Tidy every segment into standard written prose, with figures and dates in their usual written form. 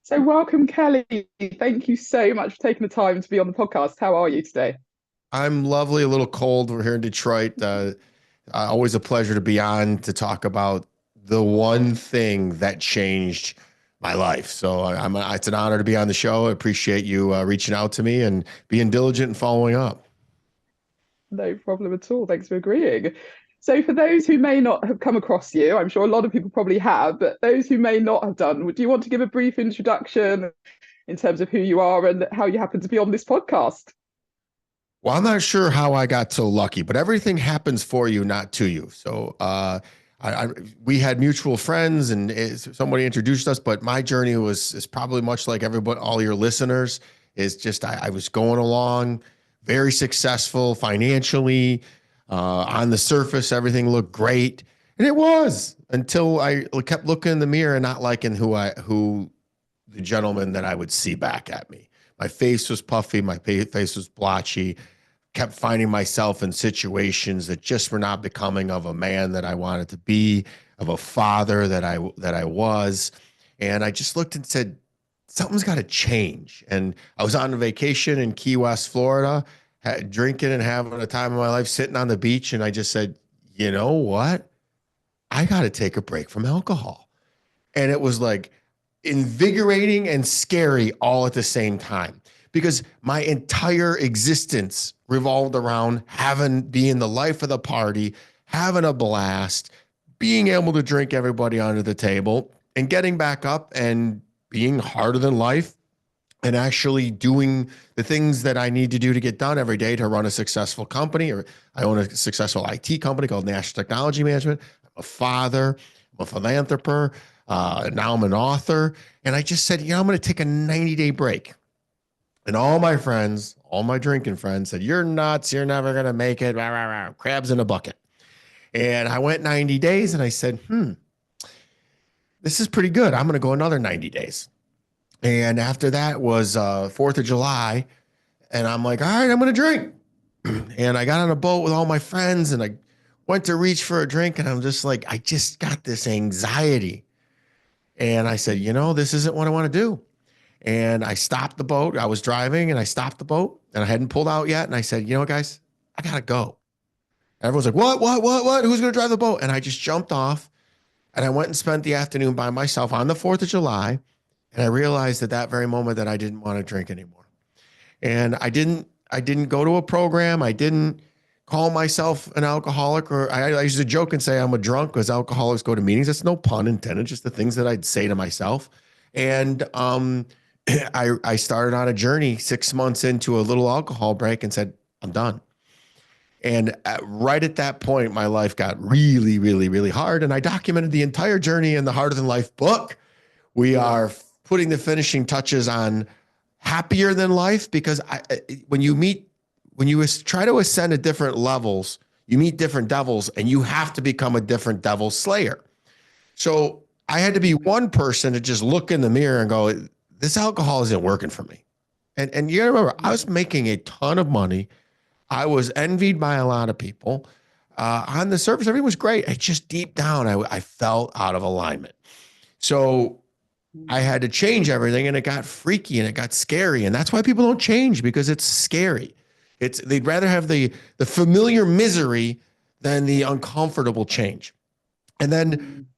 So, welcome, Kelly. Thank you so much for taking the time to be on the podcast. How are you today? I'm lovely, a little cold. We're here in Detroit. Always a pleasure to be on to talk about the one thing that changed my life. It's an honor to be on the show. I appreciate you reaching out to me and being diligent and following up. No problem at all. Thanks for agreeing. So, for those who may not have come across you, I'm sure a lot of people probably have, but those who may not have done, would you want to give a brief introduction in terms of who you are and how you happen to be on this podcast? Well, I'm not sure how I got so lucky, but everything happens for you, not to you. We had mutual friends, and somebody introduced us. But my journey is probably much like everybody, all your listeners. Is just I was going along, very successful financially. On the surface, everything looked great, and it was until I kept looking in the mirror and not liking who the gentleman that I would see back at me. My face was puffy, my face was blotchy, kept finding myself in situations that just were not becoming of a man that I wanted to be, of a father that I was. And I just looked and said, something's got to change. And I was on a vacation in Key West, Florida, drinking and having a time of my life, sitting on the beach. And I just said, you know what? I got to take a break from alcohol. And it was like invigorating and scary all at the same time because my entire existence revolved around being the life of the party, having a blast, being able to drink everybody under the table, and getting back up and being harder than life and actually doing the things that I need to do to get done every day to run a successful company. Or I own a successful IT company called National Technology Management. I'm a father, I'm a philanthropist. Now I'm an author. And I just said, I'm going to take a 90-day break. And all my friends, all my drinking friends said, you're nuts. You're never going to make it. Rah, rah, rah. Crabs in a bucket. And I went 90 days and I said, this is pretty good. I'm going to go another 90 days. And after that was 4th of July. And I'm like, all right, I'm going to drink. And I got on a boat with all my friends and I went to reach for a drink. And I'm just like, I just got this anxiety. And I said, this isn't what I want to do. And I stopped the boat. I was driving and I stopped the boat and I hadn't pulled out yet. And I said, guys, I got to go. And everyone's like, what? Who's going to drive the boat? And I just jumped off and I went and spent the afternoon by myself on the 4th of July. And I realized at that very moment that I didn't want to drink anymore. And I didn't go to a program. I didn't call myself an alcoholic, or I used to joke and say I'm a drunk because alcoholics go to meetings. That's no pun intended, just the things that I'd say to myself. And I started on a journey 6 months into a little alcohol break and said, I'm done. And right at that point, my life got really, really, really hard. And I documented the entire journey in the Harder Than Life book. We are putting the finishing touches on Happier Than Life because when you try to ascend to different levels, you meet different devils and you have to become a different devil slayer. So I had to be one person to just look in the mirror and go, this alcohol isn't working for me. And you gotta remember, I was making a ton of money. I was envied by a lot of people. On the surface, everything was great. It's just deep down, I felt out of alignment. So I had to change everything and it got freaky and it got scary. And that's why people don't change, because it's scary. They'd rather have the familiar misery than the uncomfortable change. And then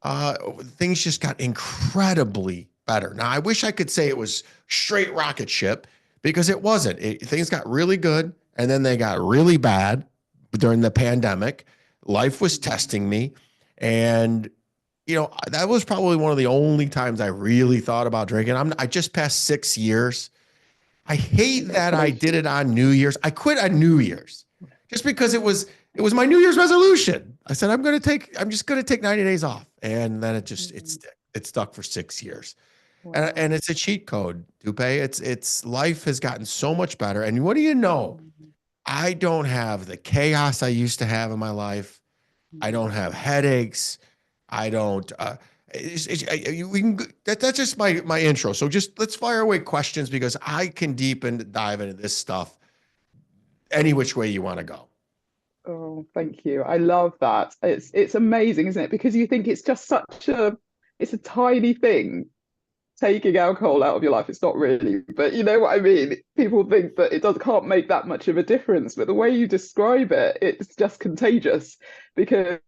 things just got incredibly better. Now, I wish I could say it was straight rocket ship because it wasn't. Things got really good and then they got really bad during the pandemic. Life was testing me. And, that was probably one of the only times I really thought about drinking. I just passed 6 years. I hate that I did it on New Year's. I quit on New Year's just because it was my New Year's resolution. I said, I'm just going to take 90 days off. And then it stuck for 6 years. Wow. And it's a cheat code, Dupe. It's life has gotten so much better. And what do you know? I don't have the chaos I used to have in my life. I don't have headaches. I don't, that's just my intro. So just let's fire away questions because I can dive into this stuff any which way you want to go. Oh, thank you. I love that. It's amazing, isn't it? Because you think it's just it's a tiny thing, taking alcohol out of your life. It's not really, but you know what I mean. People think that it does can't make that much of a difference, but the way you describe it, it's just contagious because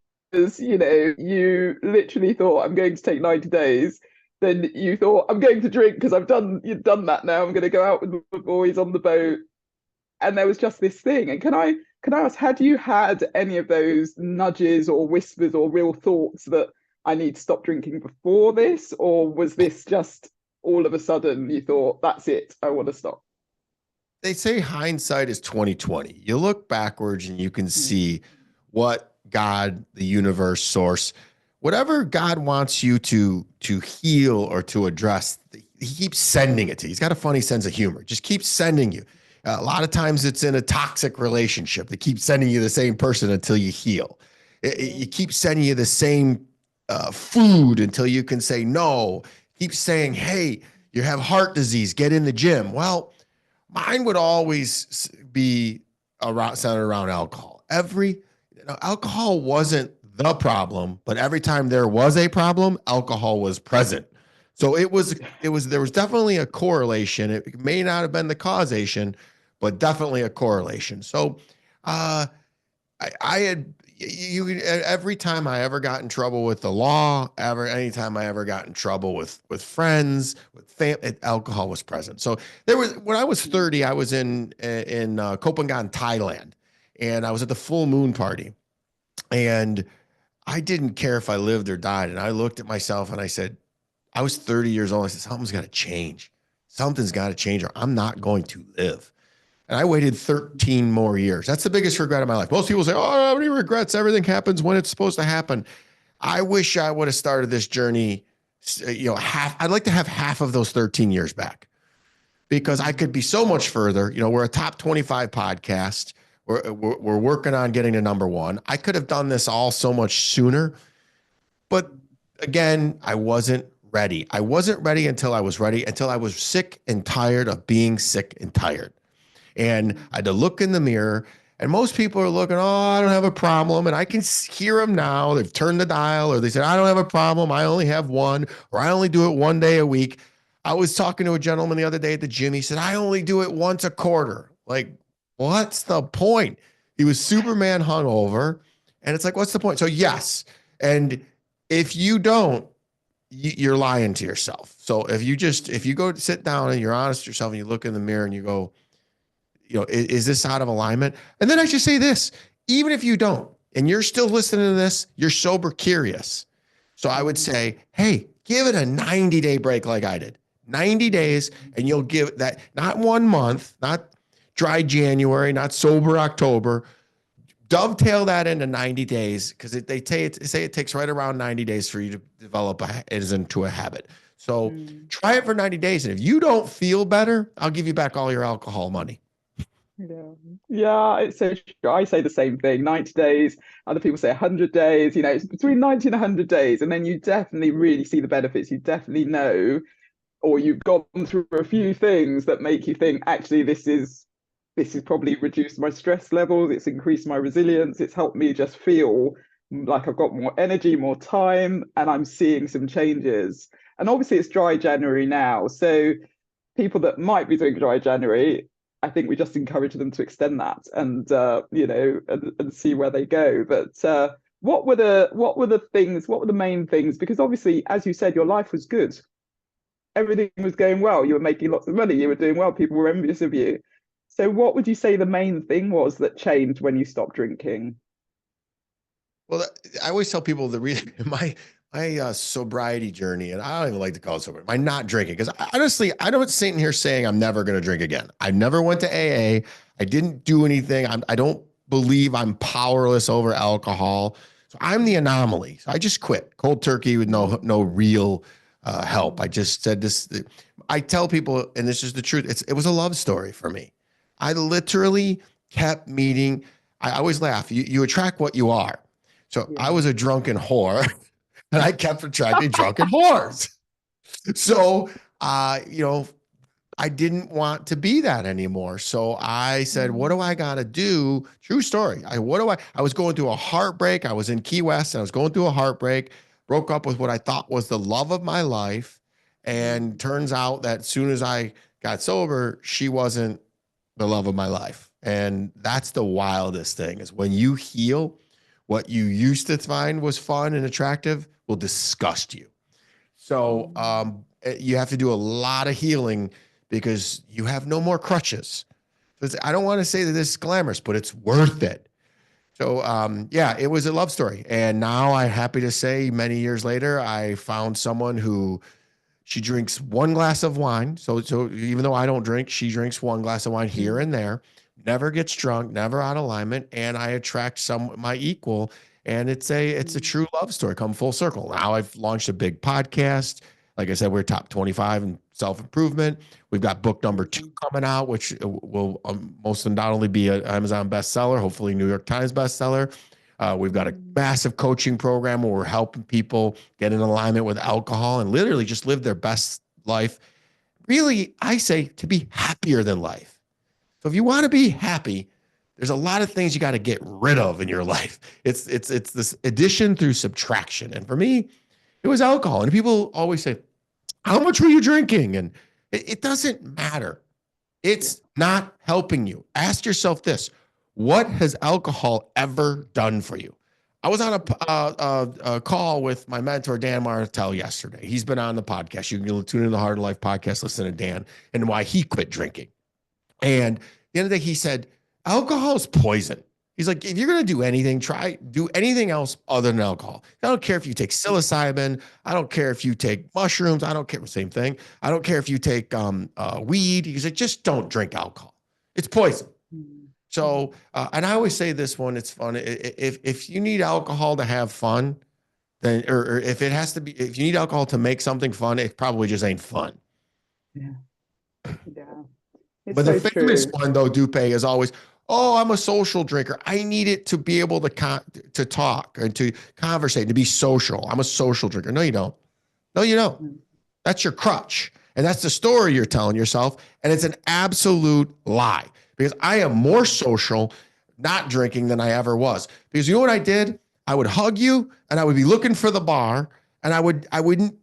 you literally thought I'm going to take 90 days. Then you thought I'm going to drink because you've done that now. I'm going to go out with the boys on the boat. And there was just this thing. And can I ask, had you had any of those nudges or whispers or real thoughts that I need to stop drinking before this? Or was this just all of a sudden you thought, that's it, I want to stop? They say hindsight is 2020. You look backwards and you can Mm. see what God, the universe, source, whatever God wants you to heal or to address, he keeps sending it to you. He's got a funny sense of humor. Just keeps sending you. A lot of times it's in a toxic relationship that keeps sending you the same person until you heal. You keep sending you the same food until you can say no. Keep saying, hey, you have heart disease, get in the gym. Well, mine would always be centered around alcohol. Alcohol wasn't the problem, but every time there was a problem, alcohol was present. So there was definitely a correlation. It may not have been the causation, but definitely a correlation. So uh, I had every time I ever got in trouble with the law, anytime I ever got in trouble with friends, with alcohol was present. So there was when I was 30, I was in Copenhagen, Thailand, and I was at the full moon party, and I didn't care if I lived or died. And I looked at myself and I said, I was 30 years old. I said, something's got to change. Something's got to change, or I'm not going to live. And I waited 13 more years. That's the biggest regret of my life. Most people say, oh, I don't have any regrets. Everything happens when it's supposed to happen. I wish I would have started this journey, I'd like to have half of those 13 years back because I could be so much further. We're a top 25 podcast. We're working on getting to number one. I could have done this all so much sooner. But again, I wasn't ready. I wasn't ready until I was ready, until I was sick and tired of being sick and tired. And I had to look in the mirror, and most people are looking, oh, I don't have a problem. And I can hear them now. They've turned the dial, or they said, I don't have a problem. I only have one, or I only do it one day a week. I was talking to a gentleman the other day at the gym. He said, I only do it once a quarter. Like, what's the point? He was Superman hungover. And it's like, what's the point? So, yes. And if you don't, you're lying to yourself. So if you go sit down and you're honest with yourself and you look in the mirror and you go, is this out of alignment? And then I should say this, even if you don't, and you're still listening to this, you're sober curious. So I would say, hey, give it a 90-day break like I did. 90 days, and you'll give that, not 1 month, not dry January, not sober October. Dovetail that into 90 days because they say it takes right around 90 days for you to develop it into a habit. So try it for 90 days. And if you don't feel better, I'll give you back all your alcohol money. Yeah, yeah, it's so true. I say the same thing, 90 days. Other people say 100 days. It's between 90 and 100 days. And then you definitely really see the benefits. You definitely know, or you've gone through a few things that make you think, actually, this is probably reduced my stress levels. It's increased my resilience. It's helped me just feel like I've got more energy, more time, and I'm seeing some changes. And obviously, it's dry January now. So people that might be doing dry January, I think we just encourage them to extend that and and see where they go. But what were the main things? Because obviously, as you said, your life was good. Everything was going well. You were making lots of money. You were doing well. People were envious of you. So what would you say the main thing was that changed when you stopped drinking? Well, I always tell people the reason my sobriety journey, and I don't even like to call it sober, my not drinking, because honestly, I don't sit here saying I'm never going to drink again. I never went to AA. I didn't do anything. I don't believe I'm powerless over alcohol. So I'm the anomaly. So I just quit cold turkey with no real help. I just said this. I tell people, and this is the truth. It was a love story for me. I literally kept meeting. I always laugh. You attract what you are. So I was a drunken whore, and I kept attracting drunken whores. So, I didn't want to be that anymore. So I said, what do I got to do? True story. I was going through a heartbreak. I was in Key West and I was going through a heartbreak, broke up with what I thought was the love of my life. And turns out that as soon as I got sober, she wasn't the love of my life. And that's the wildest thing is when you heal, what you used to find was fun and attractive will disgust you. So you have to do a lot of healing because you have no more crutches. I don't want to say that this is glamorous, but it's worth it. So yeah, it was a love story. And now I'm happy to say many years later, I found someone who she drinks one glass of wine. So even though I don't drink, she drinks one glass of wine here and there, never gets drunk, never out of alignment. And I attract my equal. And it's a true love story come full circle. Now I've launched a big podcast. Like I said, we're top 25 in self-improvement. We've got book number 2 coming out, which will most undoubtedly be an Amazon bestseller, hopefully New York Times bestseller. We've got a massive coaching program where we're helping people get in alignment with alcohol and literally just live their best life. Really, I say to be happier than life. So if you want to be happy, there's a lot of things you got to get rid of in your life. It's this addition through subtraction. And for me, it was alcohol. And people always say, how much were you drinking? And it doesn't matter. It's not helping you. Ask yourself this. What has alcohol ever done for you? I was on a call with my mentor, Dan Martell, yesterday. He's been on the podcast. You can tune in the Heart of Life podcast, listen to Dan and why he quit drinking. And at the end of the day, he said, alcohol is poison. He's like, if you're going to do anything, do anything else other than alcohol. I don't care if you take psilocybin. I don't care if you take mushrooms. I don't care. Same thing. I don't care if you take weed. He said, just don't drink alcohol. It's poison. So, and I always say this one, it's fun. If you need alcohol to have fun, then, or if it has to be, if you need alcohol to make something fun, it probably just ain't fun. Yeah. Yeah. It's But so the famous true. one though, Dupe, is always, oh, I'm a social drinker. I need it to be able to talk and to conversate, to be social. I'm a social drinker. No, you don't. No, you don't. That's your crutch. And that's the story you're telling yourself. And it's an absolute lie because I am more social not drinking than I ever was. Because you know what I did? I would hug you and I would be looking for the bar and I wouldn't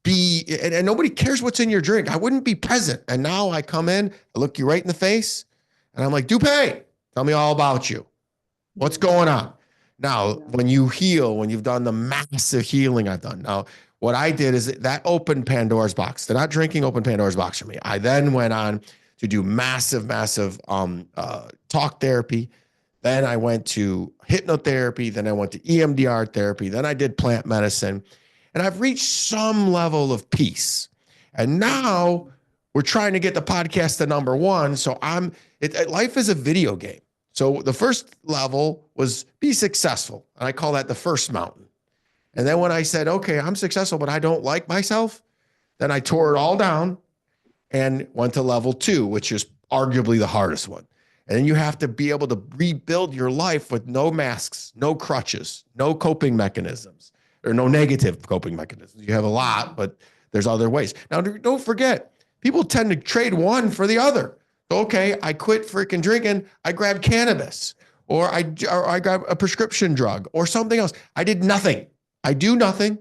be, and nobody cares what's in your drink. I wouldn't be present. And now I come in, I look you right in the face and I'm like, Dupe, tell me all about you. What's going on? Now, when you heal, when you've done the massive healing I've done. Now, what I did is that opened Pandora's box. They're not drinking open Pandora's box for me. I then went on to do massive talk therapy. Then I went to hypnotherapy. Then I went to EMDR therapy. Then I did plant medicine. And I've reached some level of peace. And now we're trying to get the podcast to number 1. So life is a video game. So the first level was be successful. And I call that the first mountain. And then when I said, okay, I'm successful, but I don't like myself, then I tore it all down and went to level 2, which is arguably the hardest one. And then you have to be able to rebuild your life with no masks, no crutches, no coping mechanisms, or no negative coping mechanisms. You have a lot, but there's other ways. Now, don't forget, people tend to trade one for the other. Okay, I quit freaking drinking. I grabbed cannabis, or I grabbed a prescription drug or something else. I did nothing. I do nothing.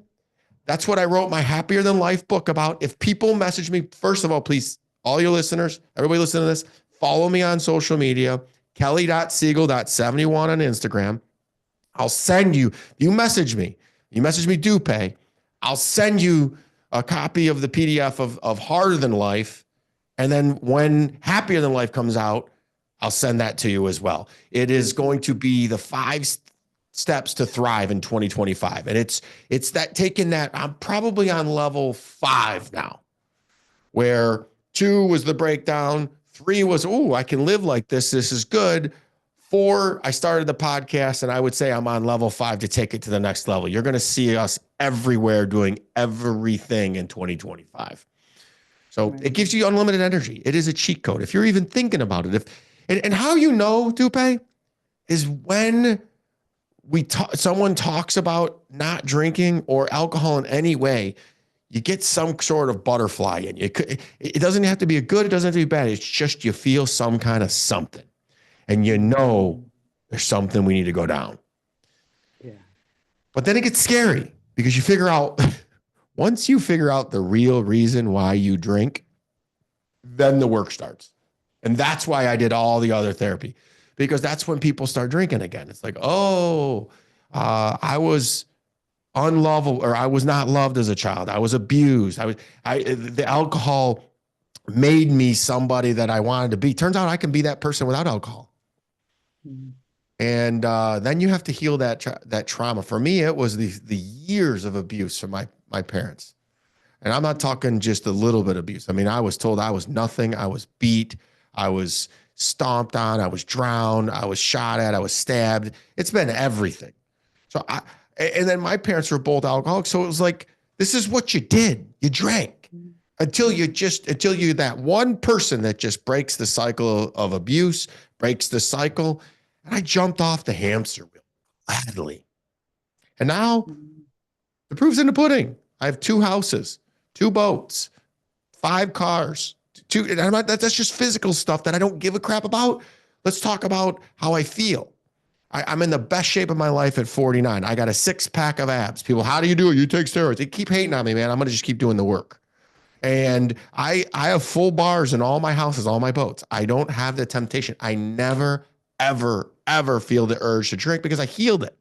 That's what I wrote my Happier Than Life book about. If people message me, first of all, please, all your listeners, everybody listening to this, follow me on social media, kelly.siegel.71 on Instagram. I'll send you, you message me Dupe, I'll send you a copy of the PDF of Harder Than Life. And then when Happier Than Life comes out, I'll send that to you as well. It is going to be the 5 steps to thrive in 2025. And it's that taking that, I'm probably on level 5 now, where 2 was the breakdown. 3 was, I can live like this. This is good. 4, I started the podcast, and I would say I'm on level 5 to take it to the next level. You're going to see us everywhere doing everything in 2025. So it gives you unlimited energy. It is a cheat code. If you're even thinking about it, and how you know, Dupe, is when someone talks about not drinking or alcohol in any way, you get some sort of butterfly in you. It doesn't have to be a good, it doesn't have to be bad. It's just you feel some kind of something. And you know there's something we need to go down. Yeah. But then it gets scary because you figure out Once you figure out the real reason why you drink, then the work starts. And that's why I did all the other therapy, because that's when people start drinking again. It's like, oh, I was unlovable, or I was not loved as a child. I was abused. The alcohol made me somebody that I wanted to be. Turns out I can be that person without alcohol. Mm. And then you have to heal that trauma. For me, it was the years of abuse from my parents. And I'm not talking just a little bit of abuse. I mean, I was told I was nothing. I was beat. I was stomped on. I was drowned. I was shot at. I was stabbed. It's been everything. And then my parents were both alcoholics. So it was like, this is what you did. You drank until you that one person that just breaks the cycle of abuse, breaks the cycle. And I jumped off the hamster wheel gladly. And now the proof's in the pudding. I have 2 houses, 2 boats, 5 cars, 2. And that's just physical stuff that I don't give a crap about. Let's talk about how I feel. I'm in the best shape of my life at 49. I got a 6-pack of abs. People, how do you do it? You take steroids. They keep hating on me, man. I'm going to just keep doing the work. And I have full bars in all my houses, all my boats. I don't have the temptation. I never, ever, ever feel the urge to drink because I healed it.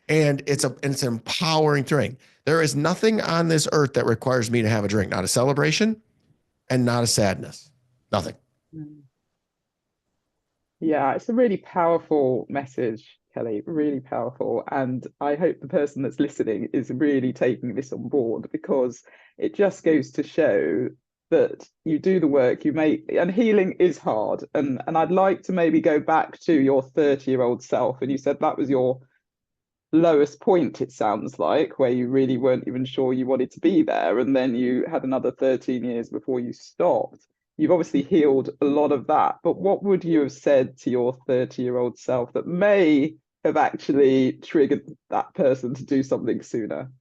And it's an empowering thing. There is nothing on this earth that requires me to have a drink, not a celebration and not a sadness. Nothing. Yeah, it's a really powerful message, Kelly, really powerful. And I hope the person that's listening is really taking this on board, because it just goes to show that you do the work, you make, and healing is hard. And I'd like to maybe go back to your 30-year-old self. And you said that was your lowest point, it sounds like, where you really weren't even sure you wanted to be there. And then you had another 13 years before you stopped. You've obviously healed a lot of that, but what would you have said to your 30-year-old self that may have actually triggered that person to do something sooner?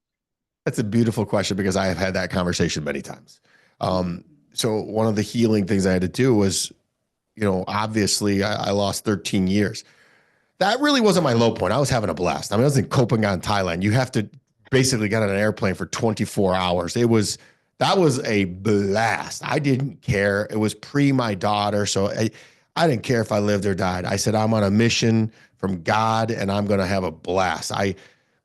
That's a beautiful question, because I have had that conversation many times. So one of the healing things I had to do was, obviously I lost 13 years. That really wasn't my low point. I was having a blast. I mean, I was in Copenhagen, Thailand. You have to basically get on an airplane for 24 hours. That was a blast. I didn't care. It was pre my daughter. So I didn't care if I lived or died. I said, I'm on a mission from God and I'm going to have a blast. I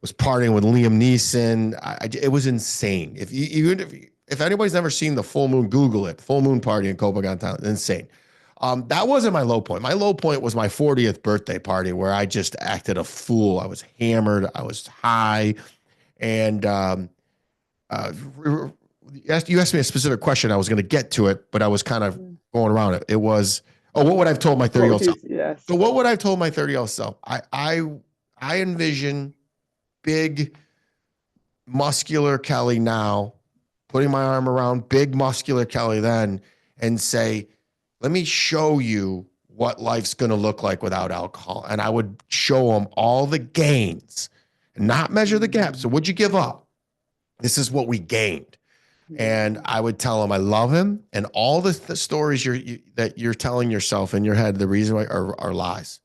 was partying with Liam Neeson. It was insane. If anybody's never seen the full moon, Google it. Full moon party in Copenhagen, Thailand. Insane. That wasn't my low point. My low point was my 40th birthday party, where I just acted a fool. I was hammered. I was high. And you asked me a specific question. I was going to get to it, but I was kind of going around it. It was, what would I have told my 30-year-old self? Yes. So what would I have told my 30-year-old self? I envision big, muscular Kelly now, putting my arm around big, muscular Kelly then, and say, let me show you what life's going to look like without alcohol. And I would show him all the gains and not measure the gap. So what'd you give up? This is what we gained. And I would tell him I love him, and all the stories that you're telling yourself in your head, the reason why are lies.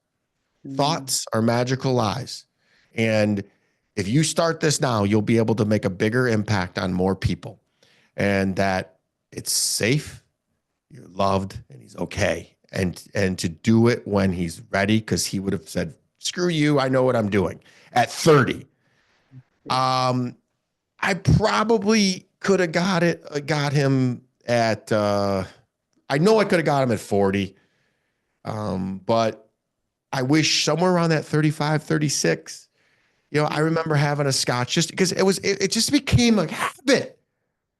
Thoughts are magical lies. And if you start this now, you'll be able to make a bigger impact on more people, and that it's safe, you're loved, and he's okay. And to do it when he's ready, because he would have said, screw you, I know what I'm doing at 30. I probably could have got him at, I know I could have got him at 40. But I wish somewhere around that 35, 36, I remember having a scotch just because it just became a habit.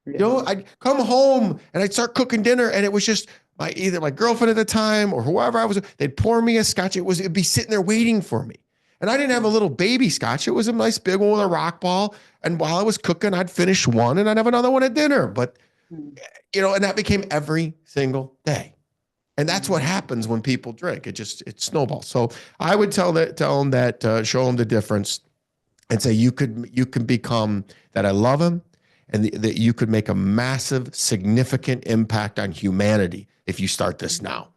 I'd come home and I'd start cooking dinner, and it was just either my girlfriend at the time or whoever I was, they'd pour me a scotch. It'd be sitting there waiting for me. And I didn't have a little baby scotch. It was a nice big one with a rock ball. And while I was cooking, I'd finish one and I'd have another one at dinner. But, and that became every single day. And that's what happens when people drink. It snowballs. So I would tell them that, show them the difference, and say, you can become that. I love him, and that you could make a massive, significant impact on humanity if you start this now.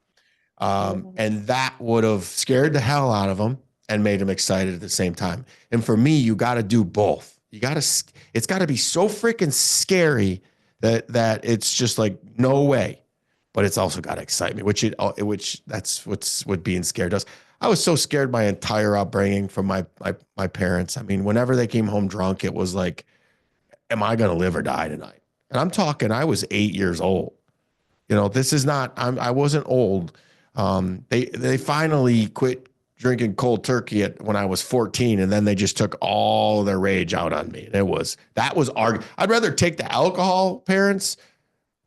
And that would have scared the hell out of him and made him excited at the same time. And for me, you got to do both. it's gotta be so freaking scary that it's just like, no way. But it's also got to excite me, which that's what being scared does. I was so scared my entire upbringing from my parents. I mean, whenever they came home drunk, it was like, am I going to live or die tonight? And I'm talking, I was 8 years old. This is not, I wasn't old. They finally quit drinking cold turkey when I was 14, and then they just took all their rage out on me. That was I'd rather take the alcohol parents,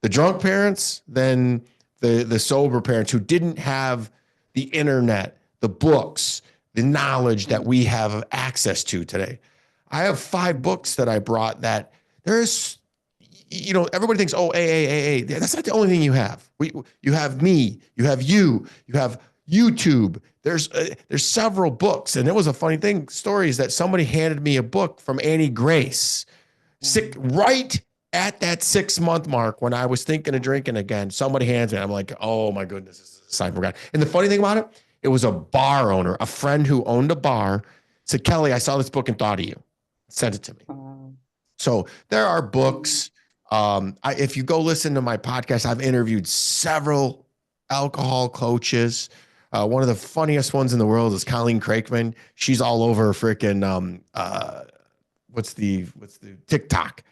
the drunk parents, than the sober parents who didn't have the internet, the books, the knowledge that we have access to today. I have 5 books that I brought that there's, everybody thinks, oh, AA. That's not the only thing you have. You have me, you have you have YouTube. There's several books. And it was a funny thing, stories that somebody handed me a book from Annie Grace, right at that 6-month mark when I was thinking of drinking again. Somebody hands me, I'm like, oh my goodness, this is a sign from God. And the funny thing about it, it was a bar owner, a friend who owned a bar, said, Kelly, I saw this book and thought of you. Sent it to me. So there are books. If you go listen to my podcast, I've interviewed several alcohol coaches. One of the funniest ones in the world is Colleen Craikman. She's all over freaking what's the TikTok.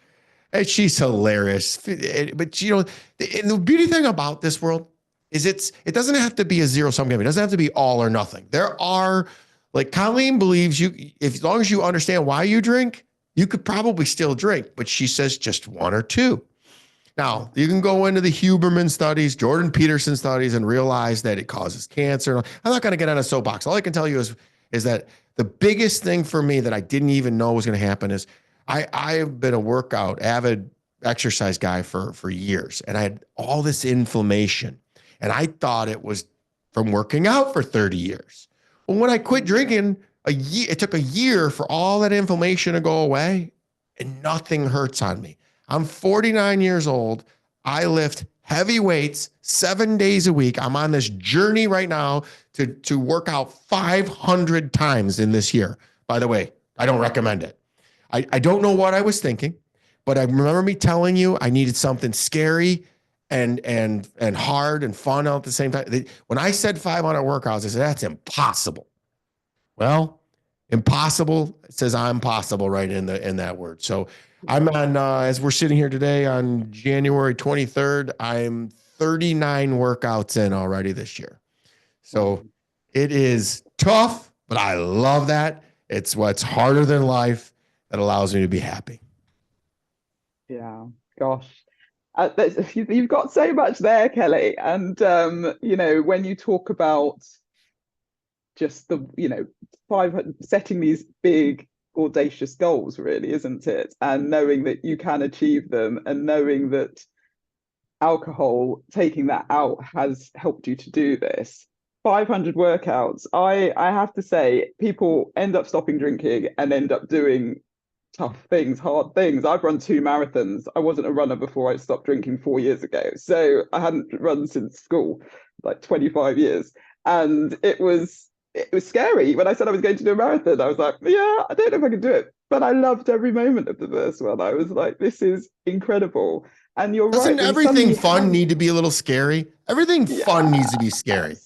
And she's hilarious. But and the beauty thing about this world is it doesn't have to be a zero-sum game. It doesn't have to be all or nothing. There are, like, Colleen believes as long as you understand why you drink, you could probably still drink, but she says just 1 or 2. Now, you can go into the Huberman studies, Jordan Peterson studies, and realize that it causes cancer. I'm not going to get on a soapbox. All I can tell you is that the biggest thing for me that I didn't even know was going to happen is I've been a avid exercise guy for years, and I had all this inflammation, and I thought it was from working out for 30 years. Well, when I quit drinking, it took a year for all that inflammation to go away, and nothing hurts on me. I'm 49 years old. I lift heavy weights 7 days a week. I'm on this journey right now to work out 500 times in this year. By the way, I don't recommend it. I don't know what I was thinking, but I remember me telling you I needed something scary and hard and fun all at the same time. When I said 500 workouts, I said, that's impossible. Well, impossible says I'm possible right in that word. So I'm on, as we're sitting here today on January 23rd, I'm 39 workouts in already this year. So it is tough, but I love that. It's what's harder than life that allows me to be happy. Yeah, gosh. You've got so much there, Kelly. And, when you talk about just setting these big, audacious goals, really, isn't it? And knowing that you can achieve them, and knowing that alcohol, taking that out, has helped you to do this. 500 workouts. I have to say, people end up stopping drinking and end up doing tough things, hard things. I've run 2 marathons. I wasn't a runner before I stopped drinking 4 years ago. So I hadn't run since school, like 25 years. And it was scary. When I said I was going to do a marathon, I was like, yeah, I don't know if I can do it. But I loved every moment of the first one. I was like, this is incredible. And you're right. Doesn't everything fun need to be a little scary? Everything fun needs to be scary.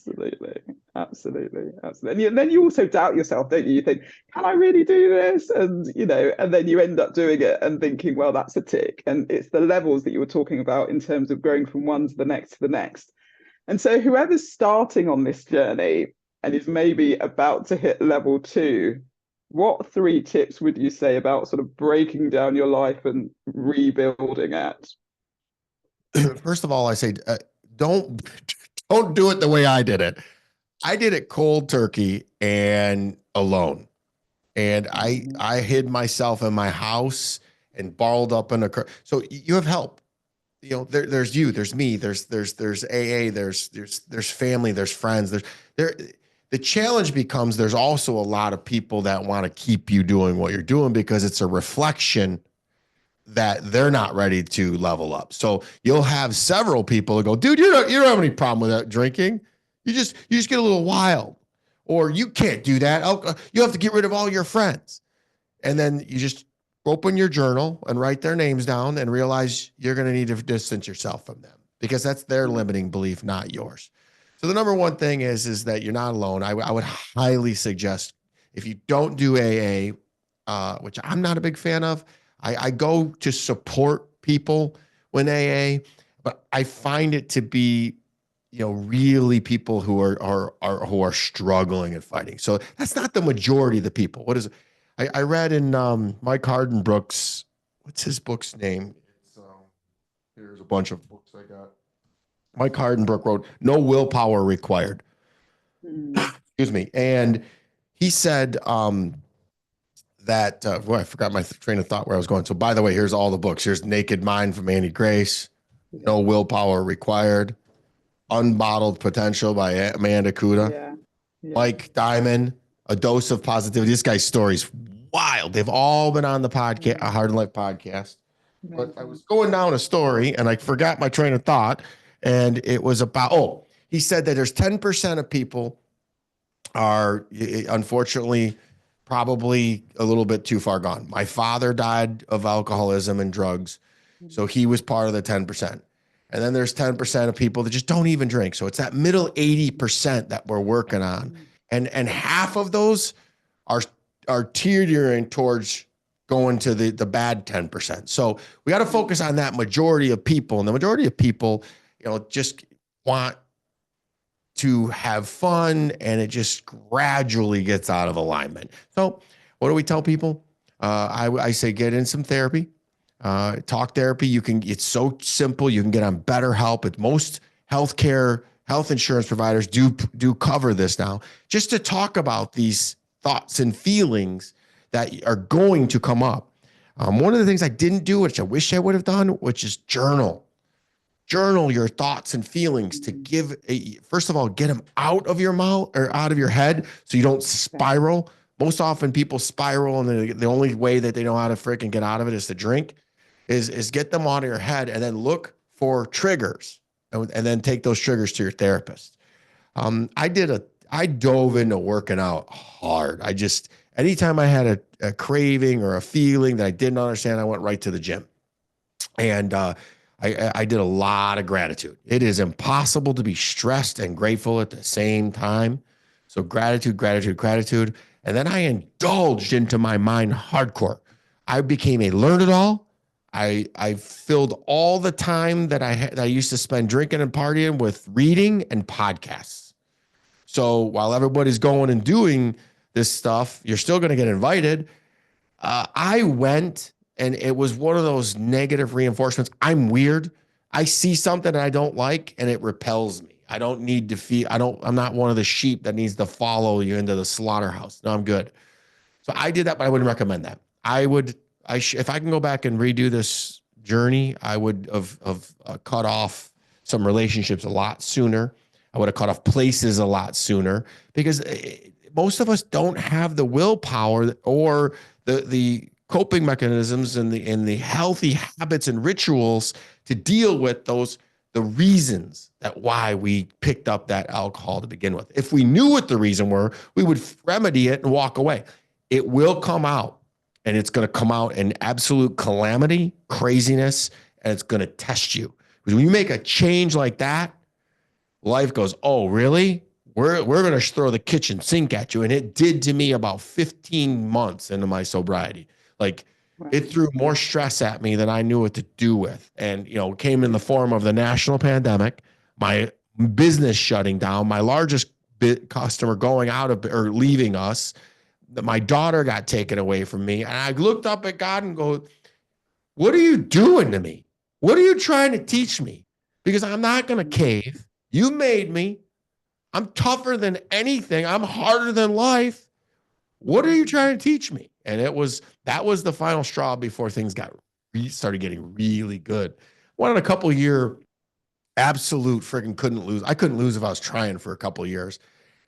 Absolutely. And then you also doubt yourself, don't you? You think, can I really do this? And then you end up doing it and thinking, well, that's a tick. And it's the levels that you were talking about in terms of going from one to the next. And so whoever's starting on this journey and is maybe about to hit level 2, what 3 tips would you say about sort of breaking down your life and rebuilding it? First of all, I say, don't do it the way I did it. I did it cold turkey and alone. And I hid myself in my house and balled up in a car. So you have help. There's you, there's me, there's AA, there's family, there's friends, the challenge becomes there's also a lot of people that want to keep you doing what you're doing because it's a reflection that they're not ready to level up. So you'll have several people that go, dude, you don't have any problem with that drinking. You just get a little wild, or you can't do that. You have to get rid of all your friends. And then you just open your journal and write their names down and realize you're going to need to distance yourself from them because that's their limiting belief, not yours. So the number one thing is that you're not alone. I would highly suggest if you don't do AA, which I'm not a big fan of, I go to support people when AA, but I find it to be, really people who are struggling and fighting. So that's not the majority of the people. What is it? I read in Mike Hardenbrook's, what's his book's name? It's here's a bunch of books I got. Mike Hardenbrook wrote No Willpower Required. Excuse me. And he said that, I forgot my train of thought where I was going. So by the way, here's all the books. Here's Naked Mind from Andy Grace, No Willpower Required, Unbottled Potential by Amanda Kuda, Mike Diamond, A Dose of Positivity. This guy's story's wild. They've all been on the podcast, a Hard Life podcast. But I was going down a story and I forgot my train of thought. And it was about, he said that there's 10% of people are unfortunately probably a little bit too far gone. My father died of alcoholism and drugs. So he was part of the 10%. And then there's 10% of people that just don't even drink. So it's that middle 80% that we're working on. And half of those are teetering towards going to the bad 10%. So we got to focus on that majority of people. And the majority of people, just want to have fun, and it just gradually gets out of alignment. So what do we tell people? I say get in some therapy. Talk therapy. It's so simple. You can get on BetterHelp. Most health insurance providers do cover this now, just to talk about these thoughts and feelings that are going to come up. One of the things I didn't do, which I wish I would have done, which is journal your thoughts and feelings to first of all, get them out of your mouth or out of your head so you don't spiral. Most often people spiral, and the only way that they know how to freaking get out of it is to drink. Is get them out of your head and then look for triggers and then take those triggers to your therapist. I dove into working out hard. Anytime I had a craving or a feeling that I didn't understand, I went right to the gym. And I did a lot of gratitude. It is impossible to be stressed and grateful at the same time. So gratitude, gratitude, gratitude. And then I indulged into my mind hardcore. I became a learn-it-all. I filled all the time that I used to spend drinking and partying with reading and podcasts. So while everybody's going and doing this stuff, you're still going to get invited. I went, and it was one of those negative reinforcements. I'm weird. I see something that I don't like, and it repels me. I don't need to feel. I'm not one of the sheep that needs to follow you into the slaughterhouse. No, I'm good. So I did that, but I wouldn't recommend that. If I can go back and redo this journey, I would have cut off some relationships a lot sooner. I would have cut off places a lot sooner, because most of us don't have the willpower or the coping mechanisms and the healthy habits and rituals to deal with the reasons that why we picked up that alcohol to begin with. If we knew what the reason were, we would remedy it and walk away. It will come out. And it's going to come out in absolute calamity, craziness, and it's going to test you. Because when you make a change like that, life goes, oh, really? We're going to throw the kitchen sink at you. And it did to me about 15 months into my sobriety. Like, it threw more stress at me than I knew what to do with. And, it came in the form of the national pandemic, my business shutting down, my largest customer going out of or leaving us. My daughter got taken away from me. And I looked up at God and go, what are you doing to me? What are you trying to teach me? Because I'm not going to cave. You made me. I'm tougher than anything. I'm harder than life. What are you trying to teach me? And that was the final straw before things started getting really good. Wanted a couple year absolute freaking couldn't lose. I couldn't lose if I was trying for a couple of years.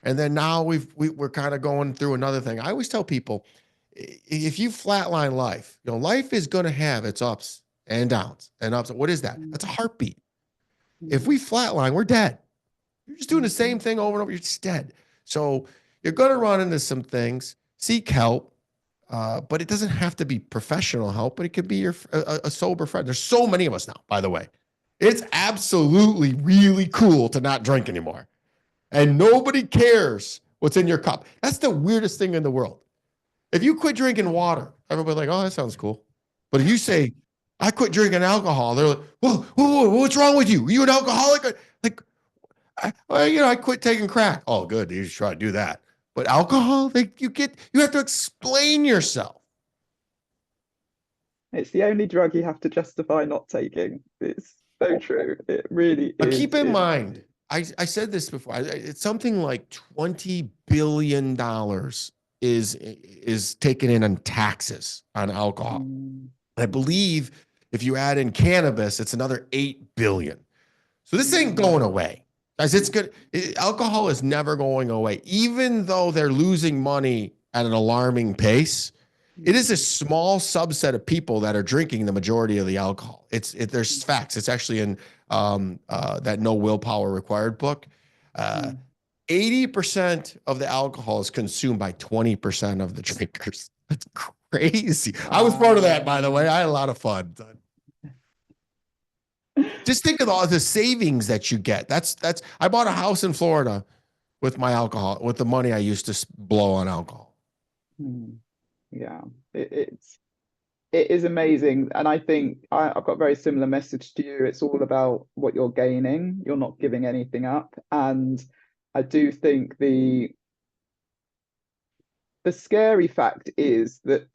And then now we're kind of going through another thing. I always tell people, if you flatline life, life is going to have its ups and downs and ups. What is that? That's a heartbeat. If we flatline, we're dead. You're just doing the same thing over and over. You're just dead. So you're going to run into some things. Seek help. But it doesn't have to be professional help, but it could be a sober friend. There's so many of us now, by the way. It's absolutely really cool to not drink anymore. And nobody cares what's in your cup. That's the weirdest thing in the world. If you quit drinking water, everybody's like, oh, that sounds cool. But if you say, I quit drinking alcohol, they're like, whoa, what's wrong with you? Are you an alcoholic? Like, I quit taking crack. Oh, good. You should try to do that. But alcohol, you have to explain yourself. It's the only drug you have to justify not taking. It's so true. It really But is. keep in mind, I said this before. It's something like $20 billion is taken in on taxes on alcohol. Mm, I believe if you add in cannabis, it's another 8 billion. So this ain't mm, going away. Guys, it's good. Alcohol is never going away. Even though they're losing money at an alarming pace, it is a mm, small subset of people that are drinking the majority of the alcohol. There's facts. It's actually in that No Willpower Required book. Uh, mm. 80% of the alcohol is consumed by 20% of the drinkers. That's crazy. I was part of that, by the way. Wow. I had a lot of fun. Just think of all the savings that you get. That's. I bought a house in Florida with my alcohol, with the money I used to blow on alcohol. Mm. Yeah, it is amazing, and I think I've got a very similar message to you. It's all about what you're gaining. You're not giving anything up, and I do think the scary fact is that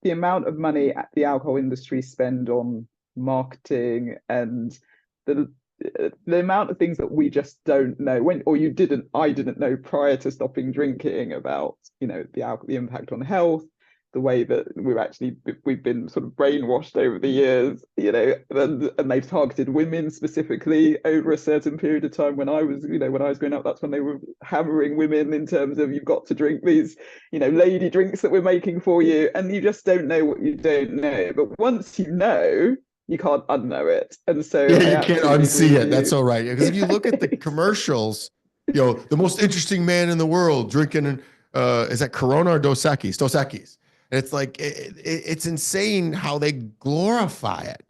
the amount of money the alcohol industry spend on marketing and the the amount of things that we just don't know when or you didn't I didn't know prior to stopping drinking about the impact on health, the way that we've been sort of brainwashed over the years, and they've targeted women specifically over a certain period of time. When I was growing up, that's when they were hammering women in terms of you've got to drink these lady drinks that we're making for you, and you just don't know what you don't know. But once you know, you can't unknow it. And so Yeah, I you can't absolutely unsee agree with it. That's you. all right. Because if you look at the commercials, the most interesting man in the world drinking, is that Corona or Dos Equis? Dos Equis. And it's like it's insane how they glorify it.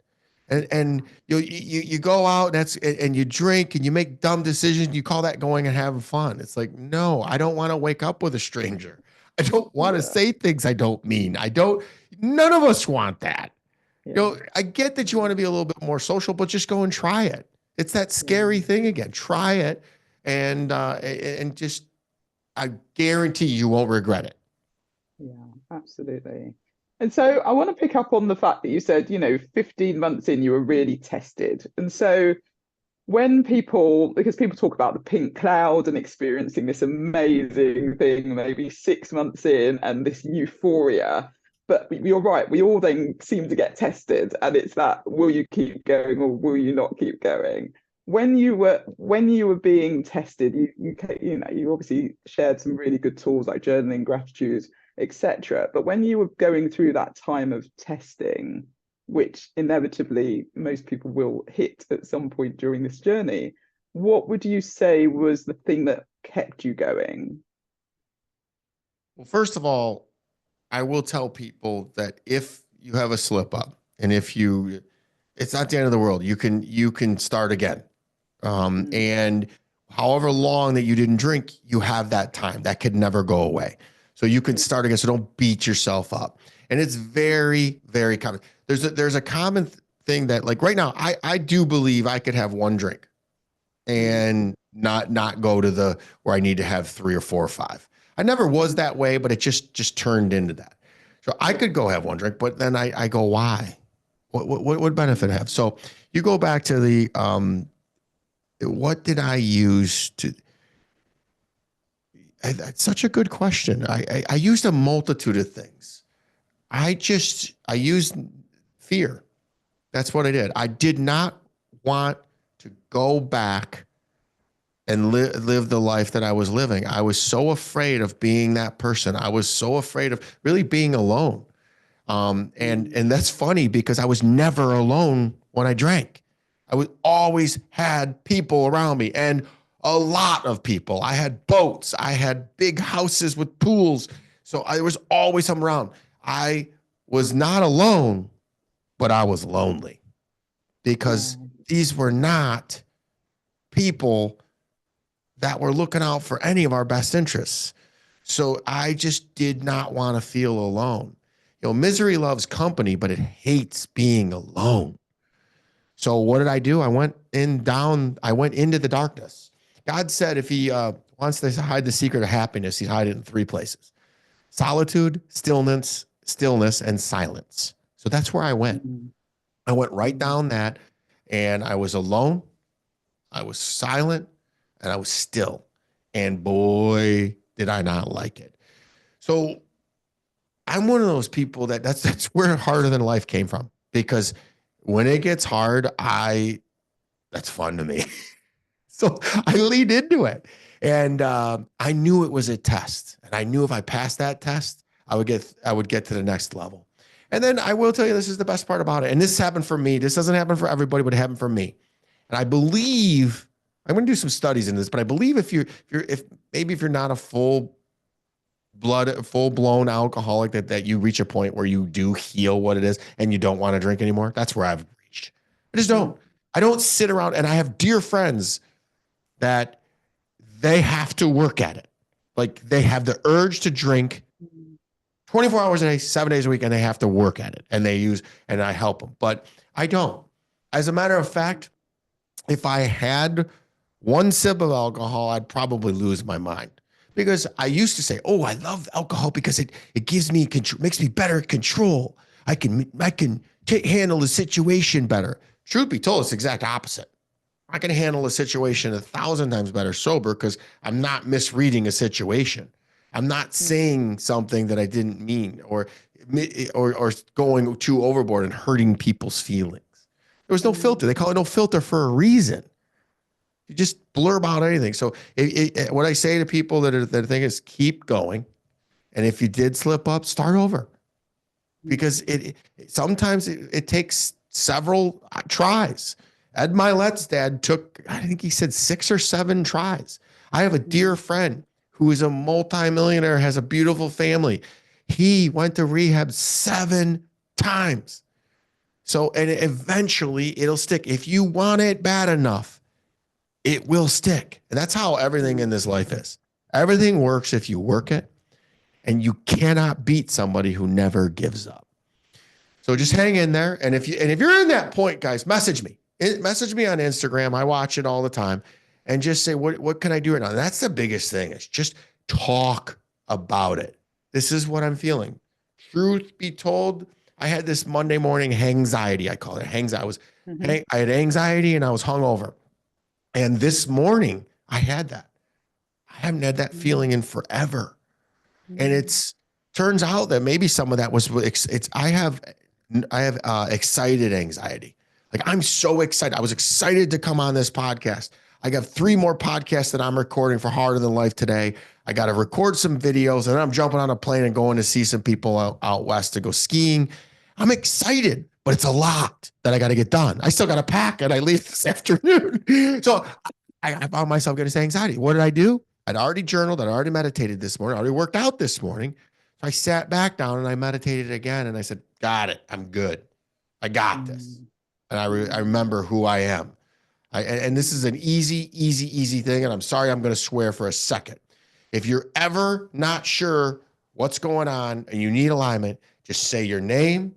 And you go out and you drink and you make dumb decisions. You call that going and having fun. It's like, no, I don't want to wake up with a stranger. I don't want to Yeah, say things I don't mean. I don't. None of us want that. yeah, I get that you want to be a little bit more social, but just go and try it. It's that scary yeah, thing again. Try it, and just I guarantee you won't regret it. yeah, absolutely. And so I want to pick up on the fact that you said, 15 months in, you were really tested. And so because people talk about the pink cloud and experiencing this amazing thing, maybe 6 months in, and this euphoria. But you're right, we all then seem to get tested, and it's that, will you keep going or will you not keep going? When you were being tested, you obviously shared some really good tools like journaling, gratitude, etc. But when you were going through that time of testing, which inevitably most people will hit at some point during this journey, what would you say was the thing that kept you going? Well, first of all, I will tell people that if you have a slip up, and it's not the end of the world. You can start again. Mm, And however long that you didn't drink, you have that time. That could never go away. So you can mm, start again. So don't beat yourself up. And it's very, very common. There's a common thing that, like, right now, I do believe I could have one drink mm, and not go to the where I need to have three or four or five. I never was mm, that way, but it just turned into that. So I yeah. could go have one drink, but then I go, why? What benefit Mm, have? So you go back to the what did I use to? That's such a good question. I used a multitude of things. I used fear. That's what I did. I did not want to go back and live the life that I was living. I was so afraid of being that person. I was so afraid of really being alone. And mm, and that's funny because I was never alone when I drank. I was always had people around me and a lot of people. I had boats. I had big houses with pools. So I was always some around. I was not alone, but I was lonely because Yeah. these were not people that were looking out for any of our best interests. So I just did not want to feel alone. Misery loves company, but it hates being alone. So what did I do? I went into the darkness. God said if he wants to hide the secret of happiness, he'd hide it in three places: solitude, stillness, and silence. So that's where I went. Mm, I went right mm, down that, and I was alone, I was silent, and I was still. And boy, did I not like it. So I'm one of those people that's where harder than life came from, because when it gets hard, that's fun to me. So I leaned into it, and I knew it was a test, and I knew if I passed that test, I would get to the next level. And then I will tell you, this is the best part about it. And this happened for me. This doesn't happen for everybody, but it happened for me. And I believe I'm going to do some studies in this, but I believe if you're not a full blown alcoholic, that you reach a point where you do heal what it is and you don't want to drink anymore. That's where I've reached. I just mm, don't. I don't sit around, and I have dear friends that they have to work at it. Like, they have the urge to drink mm, 24 hours a day, 7 days a week, and they have to work at it. And I help them. But I don't. As a matter of fact, if I had one sip of alcohol, I'd probably lose my mind. Because I used to say, "Oh, I love alcohol because it gives me control, makes me better at control. I can handle the situation better." Truth be told, it's the exact opposite. I can handle a situation 1,000 times better sober because I'm not misreading a situation. I'm not mm, saying something that I didn't mean, or going too overboard and hurting people's feelings. There was no mm, filter. They call it no filter for a reason. You just blurb out anything. So what I say to people that think is keep going, and if you did slip up, start over, mm, because sometimes it takes several tries. Ed Milet's dad took, I think he said 6 or 7 tries. I have a dear mm, friend who is a multimillionaire, has a beautiful family. He went to rehab 7 times. So, and eventually it'll stick. If you want it bad enough, it will stick. And that's how everything in mm, this life is. Everything works if you work it, and you cannot beat somebody who never gives up. So just mm, hang in there. And if you're in that point, guys, message me. Message me on Instagram. I watch it all the time. And just say, what can I do right now? That's the biggest thing, is just talk about it. This is what I'm feeling. Truth be told, I had this Monday morning anxiety. I call it anxiety. mhm, I had anxiety and I was hungover. And this morning I had that. I haven't had that mm, feeling in forever. And mm, it's turns out that maybe some of that was it's I have excited anxiety. Like, I'm so excited. I was excited to come on this podcast. I got 3 more podcasts that I'm recording for Harder Than Life today. I got to record some videos, and then I'm jumping on a plane and going to see some people out west to go skiing. I'm excited, but it's a lot that I got to get done. I still got to pack, and I leave this afternoon. So I found myself getting anxiety. What did I do? I'd already journaled. I'd already meditated this morning. I already worked out this morning. So I sat back down and I meditated again. And I said, got it. I'm good. I got this. mm, And I mm, remember who I am. And this is an easy thing. And I'm sorry, I'm going to swear for a second. If you're ever not sure what's going on and you need alignment, just say your name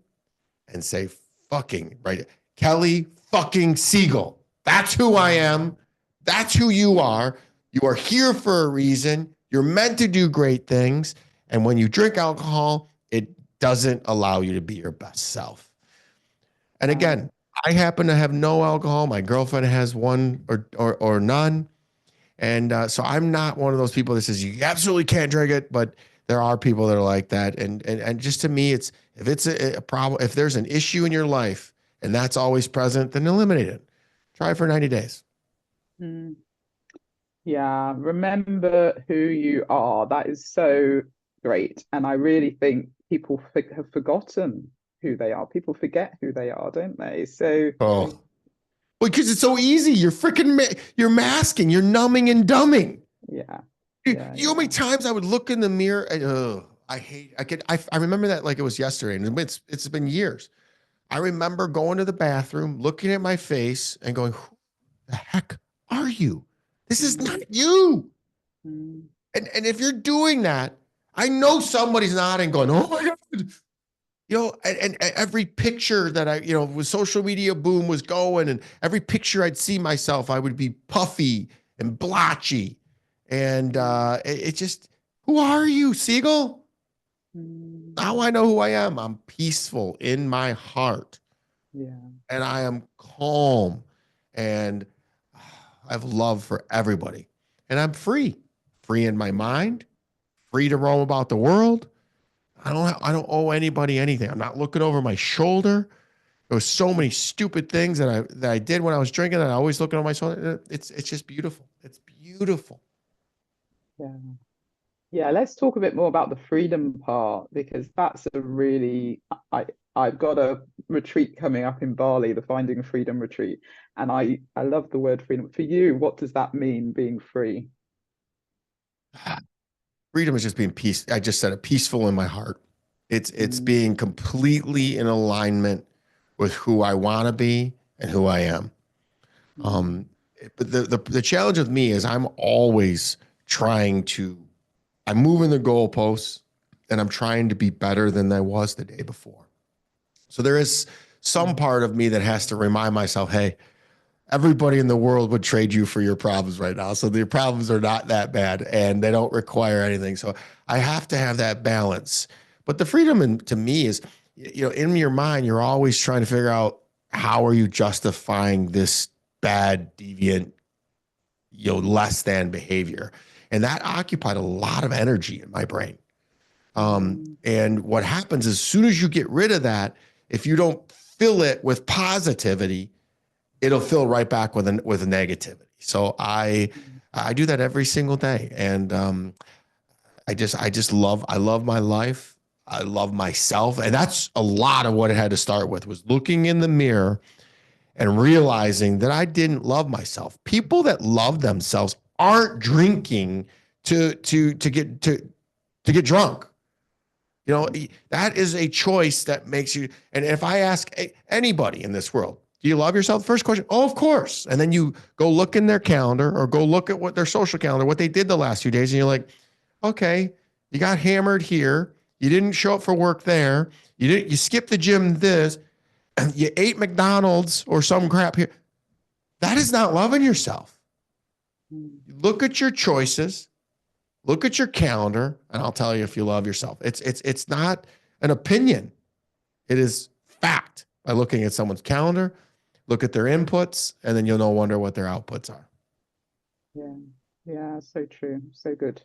and say fucking, right? Kelly fucking Siegel. That's who I mm, am. That's who you are. You are here for a reason. You're meant to do great things. And when you drink alcohol, it doesn't allow you to be your best self. And wow. again, I happen to have no alcohol. My girlfriend has one or none. And so I'm not one of those people that says you absolutely can't drink it, but there are people that are like that. And just to me, it's if it's a problem, if there's an issue in your life and that's always present, then eliminate it. Try it for 90 days. Mm. Yeah, remember who you are. That is so great. And I really think people have forgotten who they are. People forget who they are, don't they? So, Oh, well, because it's so easy. You're masking, you're numbing and dumbing. yeah, You yeah, know how many yeah. times I would look in the mirror and I remember that like it was yesterday, and it's been years. I remember going to the bathroom, looking at my face and going, who the heck are you? This is Mm, not you. mm, And if you're doing that, I know somebody's nodding, going, oh my God. And every picture that with social media boom was going, and every picture I'd see myself, I would be puffy and blotchy. And mm, it just, who are you, Siegel? mm. Now I know who I am. I'm peaceful in my heart, Yeah, and I am calm, and I have love for everybody. And I'm free in my mind, free to roam about the world. I don't owe anybody anything. I'm not looking over my shoulder. There was so many stupid things that I did when I was drinking, and I always looking over my shoulder. It's just beautiful. It's beautiful. yeah. Yeah, let's talk a bit more about the freedom part because that's a really I I've got a retreat coming up in Bali, the Finding Freedom retreat, and I love the word freedom. For you, what does that mean, being free? Freedom is just being peace. I just said it, peaceful in my heart. It's Mm, being completely in alignment with who I want to be and who I am. mm, Um, but the challenge with me is I'm always trying to I'm moving the goalposts, and I'm trying to be better than I was the day before. So there is some mm, part of me that has to remind myself, hey, everybody in the world would trade you for your problems right now. So your problems are not that bad, and they don't require anything. So I have to have that balance. But the freedom to me is, in your mind, you're always trying to figure out how are you justifying this bad, deviant, less than behavior. And that occupied a lot of energy in my brain. mm, And what happens as soon as you get rid of that, if you don't fill it with positivity, it'll fill right back with negativity. So mm, I do that every single day, and I love my life. I love myself, and that's a lot of what it had to start with was looking in the mirror and realizing that I didn't love myself. People that love themselves aren't drinking to get drunk. That is a choice that makes you. And if I ask anybody in this world, do you love yourself? The first question, oh, of course. And then you go look in their calendar or go look at what their social calendar, what they did the last few days. And you're like, okay, you got hammered here. You didn't show up for work there. You skipped the gym this. You ate McDonald's or some crap here. That is not loving yourself. mm. Look at your choices. Look at your calendar, and I'll tell you if you love yourself. It's not an opinion. It is fact. By looking at someone's calendar, look at their inputs, and then you'll no wonder what their outputs are. Yeah, yeah, so true, so good.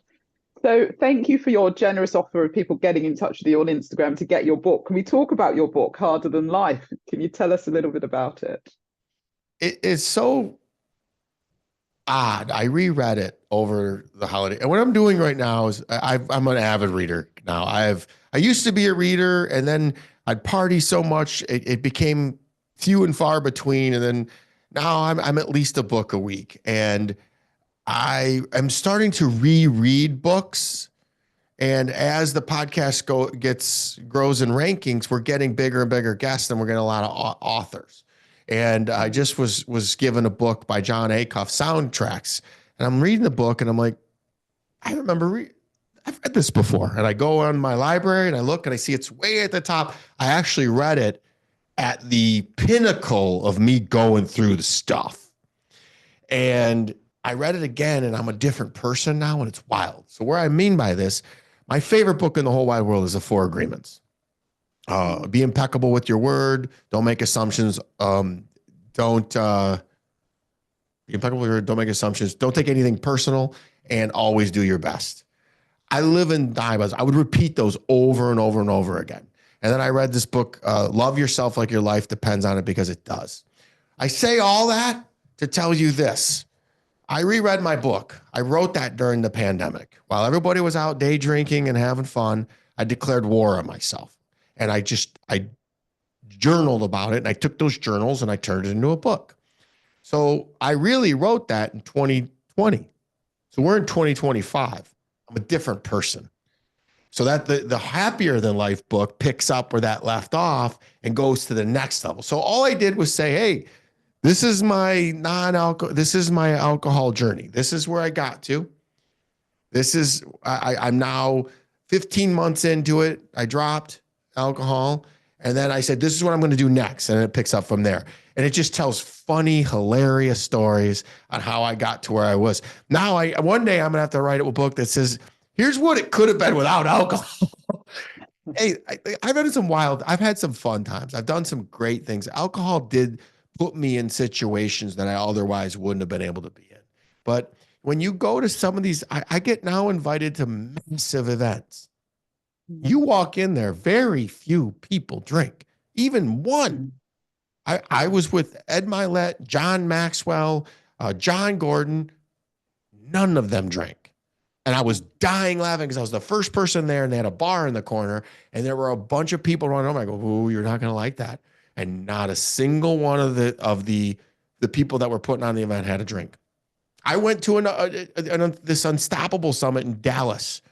So thank you for your generous offer of people getting in touch with you on Instagram to get your book. Can we talk about your book, Harder Than Life? Can you tell us a little bit about it? It is so odd. I reread it over the holiday, and what I'm doing right now is I'm an avid reader now. I used to be a reader, and then I'd party so much it became few and far between, and then now I'm at least a book a week, and I am starting to reread books. And as the podcast grows in rankings, we're getting bigger and bigger guests, and we're getting a lot of authors. And I Mm, just was given a book by John Acuff, Soundtracks, and I'm reading the book, and I'm like, I remember I've read this before. And I go on my library and I look and I see it's way at the top. I actually read it at the pinnacle of me going through the stuff. And I read it again, and I'm a different person now, and it's wild. So, where I mean by this, my favorite book in the whole wide world is The Four Agreements. mm, Be impeccable with your word. Don't make assumptions. Don't be impeccable with your word. Don't make assumptions. Don't take anything personal, and always do your best. I live and die by those. I would repeat those over and over and over again. And then I read this book, Love Yourself Like Your Life Depends on It, because it does. I say all that to tell you this. I reread my book. I wrote that during the pandemic. While everybody was out day drinking and having fun, I declared war on myself. And I journaled about it, and I took those journals and I turned it into a book. So I really wrote that in 2020. So we're in 2025. I'm a different person. So that the happier than life book picks up where that left off and goes to the next level. So all I did was say, hey, this is my this is my alcohol journey. This is where I got to. I'm now 15 months into it. I dropped alcohol. And then I said, this is what I'm going to do next. And it picks up from there. And it just tells funny, hilarious stories on how I got to where I was. Now, one day I'm going to have to write a book that says, here's what it could have been without alcohol. Hey, I've had some fun times. I've done some great things. Alcohol did put me in situations that I otherwise wouldn't have been able to be in. But when you go to some of these, I get now invited to massive events. You walk in there, very few people drink, even one. I was with Ed Milet, John Maxwell, John Gordon. None of them drank. And I was dying laughing because I was the first person there and they had a bar in the corner and there were a bunch of people running over. I go, ooh, you're not going to like that. And not a single one of the people that were putting on the event had a drink. I went to this Unstoppable Summit in Dallas.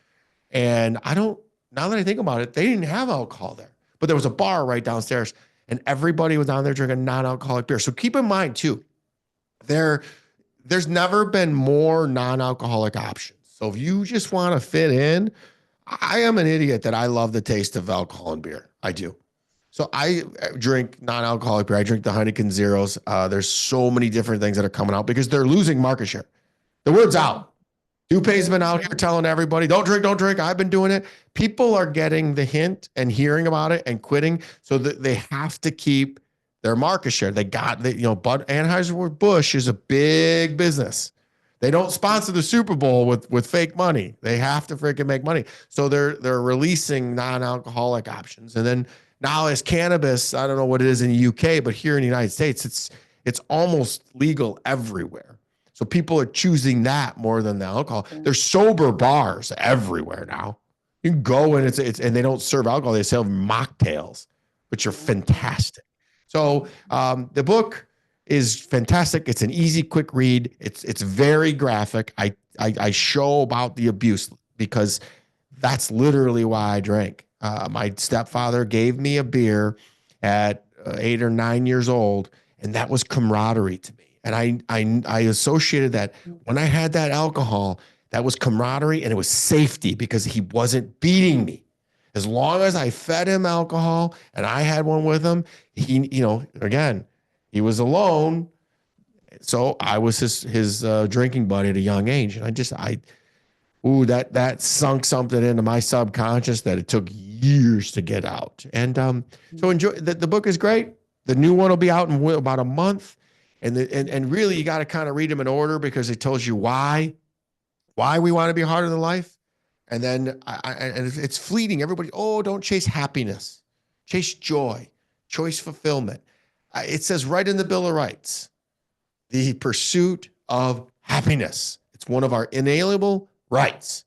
And now that I think about it, they didn't have alcohol there. But there was a bar right downstairs and everybody was down there drinking non-alcoholic beer. So keep in mind too, there's never been more non-alcoholic options. So if you just want to fit in, I am an idiot that I love the taste of alcohol and beer. I do. So I drink non-alcoholic beer. I drink the Heineken Zeros. There's so many different things that are coming out because they're losing market share. The word's out. Dupe's been out here telling everybody, don't drink, don't drink. I've been doing it. People are getting the hint and hearing about it and quitting. So that they have to keep their market share. Bud Anheuser-Busch is a big business. They don't sponsor the Super Bowl with fake money. They have to freaking make money. So they're releasing non-alcoholic options. And then now as cannabis, I don't know what it is in the UK, but here in the United States, it's almost legal everywhere. So people are choosing that more than the alcohol. There's sober bars everywhere now. You can go and and they don't serve alcohol. They sell mocktails, which are fantastic. So the book is fantastic. It's an easy, quick read. It's very graphic. I show about the abuse because that's literally why I drank. My stepfather gave me a beer at 8 or 9 years old, and that was camaraderie to me. And I associated that when I had that alcohol, that was camaraderie and it was safety because he wasn't beating me. As long as I fed him alcohol and I had one with him, again, he was alone. So I was his drinking buddy at a young age. And that sunk something into my subconscious that it took years to get out. And so enjoy the book is great. The new one will be out in about a month. And really you got to kind of read them in order because it tells you why we want to be harder than life. And then and it's fleeting. Everybody, don't chase happiness, chase joy, choice fulfillment. It says right in the Bill of Rights, the pursuit of happiness. It's one of our inalienable rights.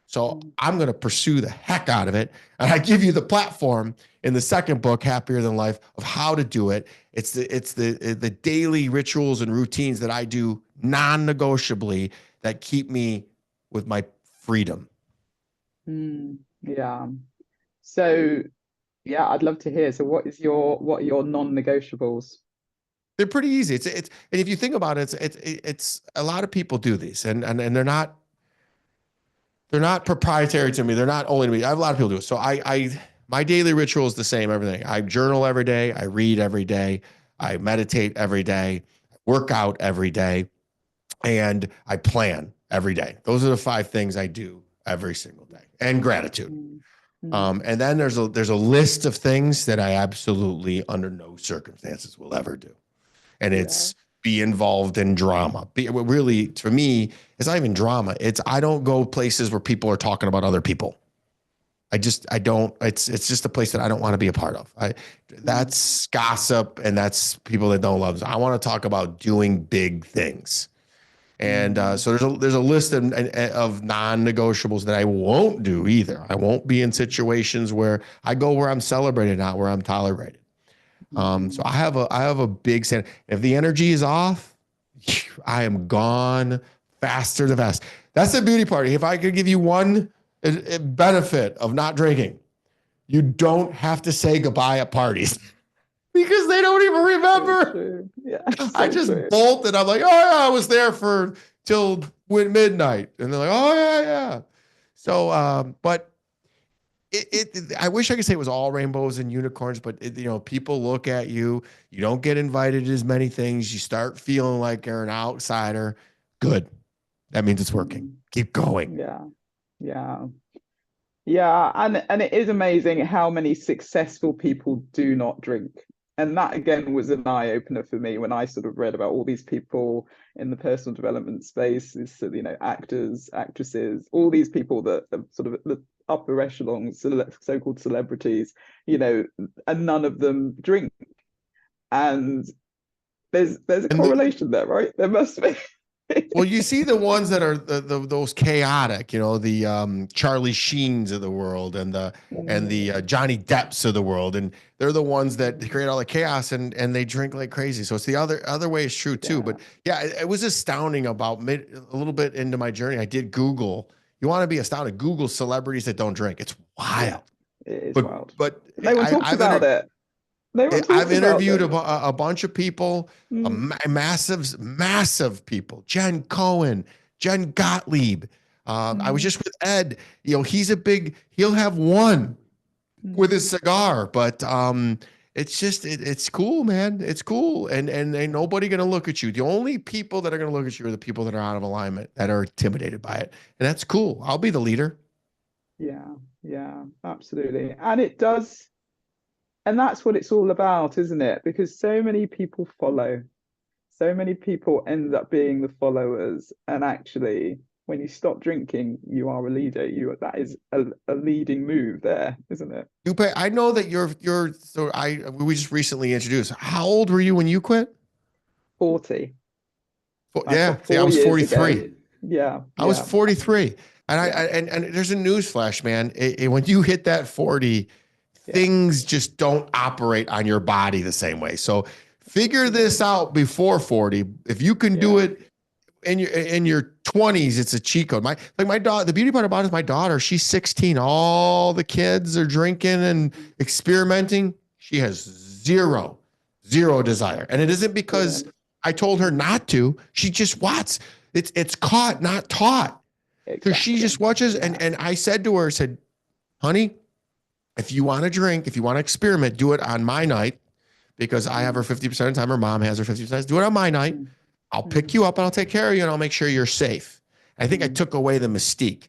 So I'm going to pursue the heck out of it. And I give you the platform in the second book, Happier Than Life, of how to do it. It's the daily rituals and routines that I do non-negotiably that keep me with my freedom. Yeah. So, yeah, I'd love to hear. So what are your non-negotiables? They're pretty easy. And if you think about it, it's a lot of people do these and they're not proprietary to me. They're not only to me. I have a lot of people do it. So my daily ritual is the same, everything. I journal every day. I read every day. I meditate every day, work out every day, and I plan every day. Those are the 5 things I do every single day, and gratitude. And then there's a list of things that I absolutely under no circumstances will ever do. And it's be involved in drama. Really, for me, it's not even drama. I don't go places where people are talking about other people. I don't, it's just a place that I don't want to be a part of. That's gossip and that's people that don't love us. I want to talk about doing big things. And so there's a list of non-negotiables that I won't do either. I won't be in situations where I go where I'm celebrated, not where I'm tolerated. So I have a big stand. If the energy is off, I am gone faster than fast. That's the beauty part. If I could give you one benefit of not drinking. You don't have to say goodbye at parties because they don't even So remember. true. Yeah, I so just true. bolt and I'm like, oh yeah, I was there for till midnight. And they're like, oh yeah, yeah. So, but I wish I could say it was all rainbows and unicorns, but people look at you, you don't get invited to as many things. You start feeling like you're an outsider. Good. That means it's working. Mm, Keep going. yeah, yeah. Yeah, and it is amazing how many successful people do not drink. And that again was an eye opener for me when I sort of read about all these people in the personal development space, actors, actresses, all these people that are sort of the upper echelons, so-called celebrities, and none of them drink. And there's a And correlation there, right? There must be. well, you see the ones that are those chaotic, the Charlie Sheens of the world and the Mm, Johnny Depps of the world, and they're the ones that mm, create all the chaos and they drink like crazy. So it's the other way is true too. yeah, But yeah, it was astounding about a little bit into my journey. I did Google. You want to be astounded? Google celebrities that don't drink. It's yeah, wild. it is But wild. but No one I, talks I've about inter it. No one I've talks about interviewed them. a bunch of people, Mm, massive people. Jen Gottlieb. I was mm, just with Ed. He'll have one with his mm. cigar, but it's just it's cool, man. It's cool, and ain't nobody gonna look at you. The only people that are gonna look at you are the people that are out of alignment, that are intimidated by it, and that's cool. I'll be the leader. Yeah, yeah, absolutely. And it does, and that's what it's all about, isn't it? Because so many people follow, so many people end up being the followers. And actually, when you stop drinking, you are a leader. That is a leading move there, isn't it? Dupe, I know that you're so we just recently introduced. How old were you when you quit? 40. I Yeah, stopped see, I four was years ago. 43. Yeah, I was yeah, 43. And yeah, and there's a news flash, man. When you hit that 40, yeah, things just don't operate on your body the same way. So figure this out before 40. If you can do yeah. it in your 20s, it's a cheat code. My daughter, the beauty part about it is my daughter, she's 16. All the kids are drinking and experimenting. She has zero desire. And it isn't because Brilliant. I told her not to. She just wants. It's caught, not taught. So she Exactly. just watches, Yeah. and I said to her, I said, honey, if you want to drink, if you want to experiment, do it on my night because I have her Mm, 50% of the time. Her mom has her 50%. Do it on my night. mm, I'll pick mm, you up and I'll take care of you and I'll make sure you're safe. I think I mm, took away the mystique.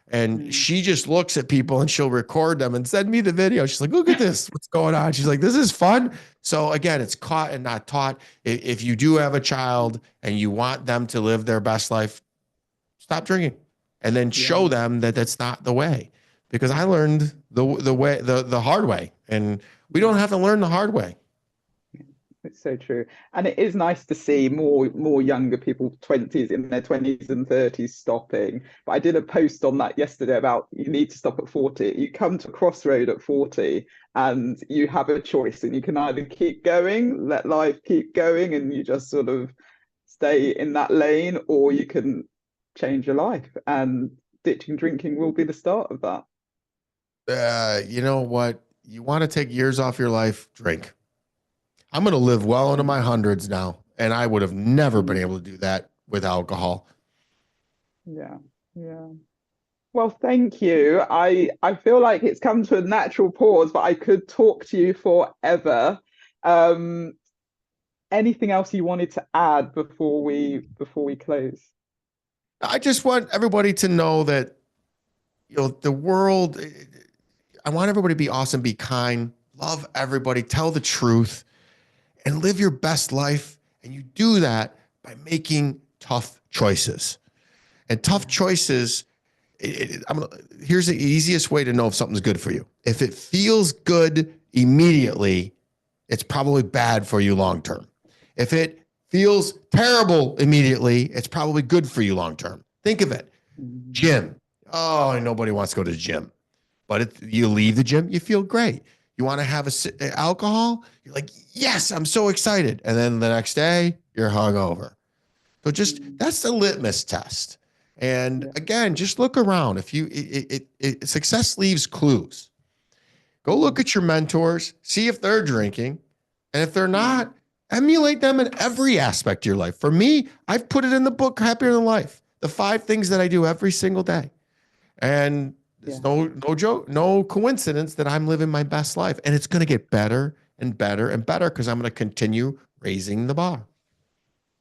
And mm. she just looks at people and she'll record them and send me the video. She's like, look at this. What's going on? She's like, this is fun. So again, it's caught and not taught. If you do have a child and you want them to live their best life, stop drinking and then show Yeah. them that that's not the way. Because I learned the hard way, and we don't Mm. have to learn the hard way. It's so true. And it is nice to see more younger people, 20s in their 20s and 30s stopping. But I did a post on that yesterday about you need to stop at 40. You come to a crossroad at 40 and you have a choice and you can either keep going, let life keep going, and you just sort of stay in that lane, or you can change your life. And ditching drinking will be the start of that. You know what? You want to take years off your life? Drink. I'm going to live well into my Mm, hundreds now, and I would have never been mm, able to do that with alcohol. yeah, yeah. Well, thank you. I feel like it's come to a natural pause, but I could talk to you forever. Um, Anything else you wanted to add before we close? I just want everybody to know that the world. I want everybody to be awesome, be kind, love everybody, tell the truth, and live your best life. And you do that by making tough choices. And tough Yeah. choices. Here's the easiest way to know if something's good for you. If it feels good immediately, it's probably bad for you long term. If it feels terrible immediately, it's probably good for you long term. Think of it. Mm, Gym. Oh, nobody wants to go to the gym. But you leave the gym, you feel great. You want to have alcohol? You're like, yes, I'm so excited. And then the next day, you're hungover. So just mm, that's the litmus test. And Yeah. again, just look around. If you, success leaves clues. Go look Mm, at your mentors, see if they're drinking. And if they're mm, not, emulate them in every aspect of your life. For me, I've put it in the book, Happier Than Life, the 5 things that I do every single day. And yeah. it's no joke, no coincidence that I'm living my best life. And it's going to get better and better and better because I'm going to continue raising the bar.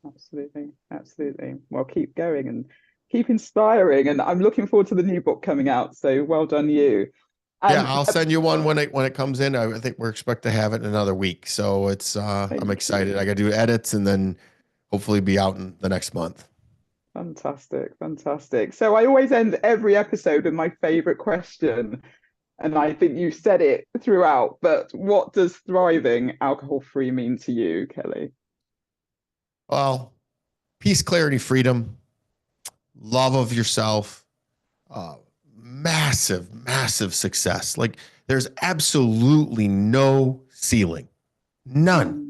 Absolutely. Absolutely. Well, keep going and keep inspiring. And I'm looking forward to the new book coming out. So well done, you. Yeah, And I'll send you one when it comes in. I think we're expect to have it in another week. So it's I'm thank excited. you. I got to do edits and then hopefully be out in the next month. Fantastic. Fantastic. So I always end every episode with my favorite question. And I think you said it throughout, but what does thriving alcohol free mean to you, Kelly? Well, peace, clarity, freedom, love of yourself, uh, massive, massive success. Like there's absolutely no ceiling, none.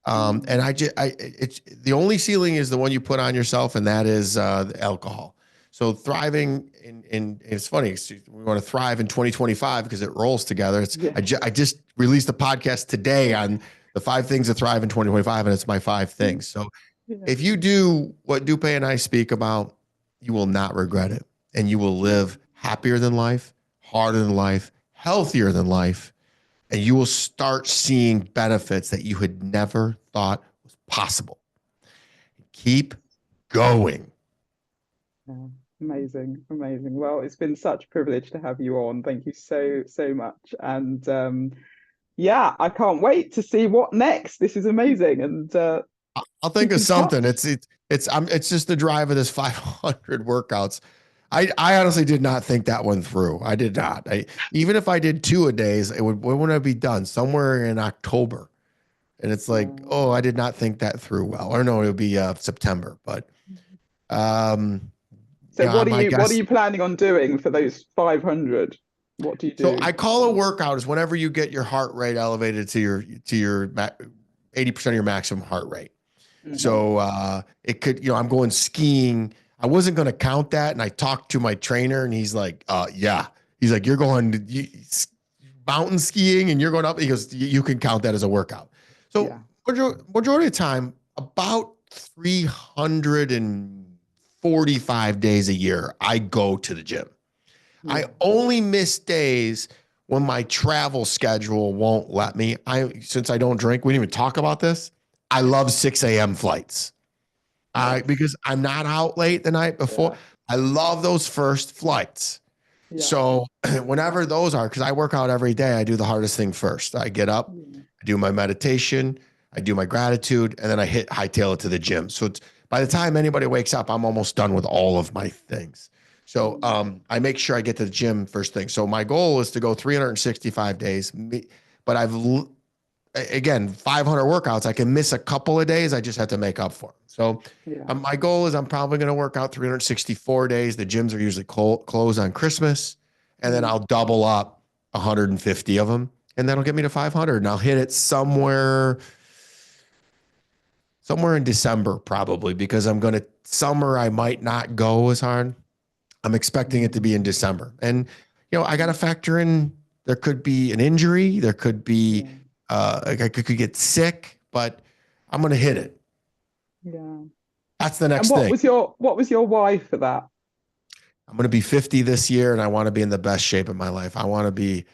Mm, And mm, it's the only ceiling is the one you put on yourself, and that is the alcohol. So thriving it's funny. We want to thrive in 2025 because it rolls together. yeah. I just released a podcast today on the 5 things to thrive in 2025, and it's my 5 things. So Yeah. if you do what Dupe and I speak about, you will not regret it, and you will live happier than life, harder than life, healthier than life, and you will start seeing benefits that you had never thought was possible. Keep going. Yeah. Amazing, amazing. Well, it's been such a privilege to have you on. Thank you so, so much. And yeah, I can't wait to see what next. This is amazing. And I'll think keep of in something. touch. It's just the drive of this 500 workouts. I honestly did not think that one through. I did not. Even if I did 2 a days, it would when would it be done? Somewhere in October. And it's like, Uh, oh, I did not think that through well. Or no, it would be September. But um, so my what are guess. you planning on doing for those 500? What do you So do? I call a workout is whenever you get your heart rate elevated to your 80% of your maximum heart rate. Mhm. So it could, I'm going skiing. I wasn't going to count that. And I talked to my trainer and he's like, yeah. He's like, you're going mountain skiing and you're going up. He goes, you can count that as a workout. So Yeah. majority of the time, about 345 days a year, I go to the gym. I Yeah. only miss days when my travel schedule won't let me. Since I don't drink, we didn't even talk about this. I love 6 a.m. flights. Yes. Because I'm not out late the night before. Yeah. I love those first flights. Yeah. So whenever those are, because I work out every day, I do the hardest thing first. I get up, Yeah. I do my meditation, I do my gratitude, and then I hightail it to the gym. So it's by the time anybody wakes up, I'm almost done with all of my things. So Mm. I make sure I get to the gym first thing. So my goal is to go 365 days, but again, 500 workouts. I can miss a couple of days. I just have to make up for them. So Yeah. my goal is I'm probably going to work out 364 days. The gyms are usually closed on Christmas, and then Mm. I'll double up 150 of them, and that'll get me to 500. And I'll hit it somewhere in December probably because I'm going to summer. I might not go as hard. I'm expecting it to be in December, and I got to factor in there could be an injury, there could be Yeah. I could get sick, but I'm going to hit it. Yeah. That's the And next thing. what was your why for that? I'm going to be 50 this year and I want to be in the best shape of my life. I want to be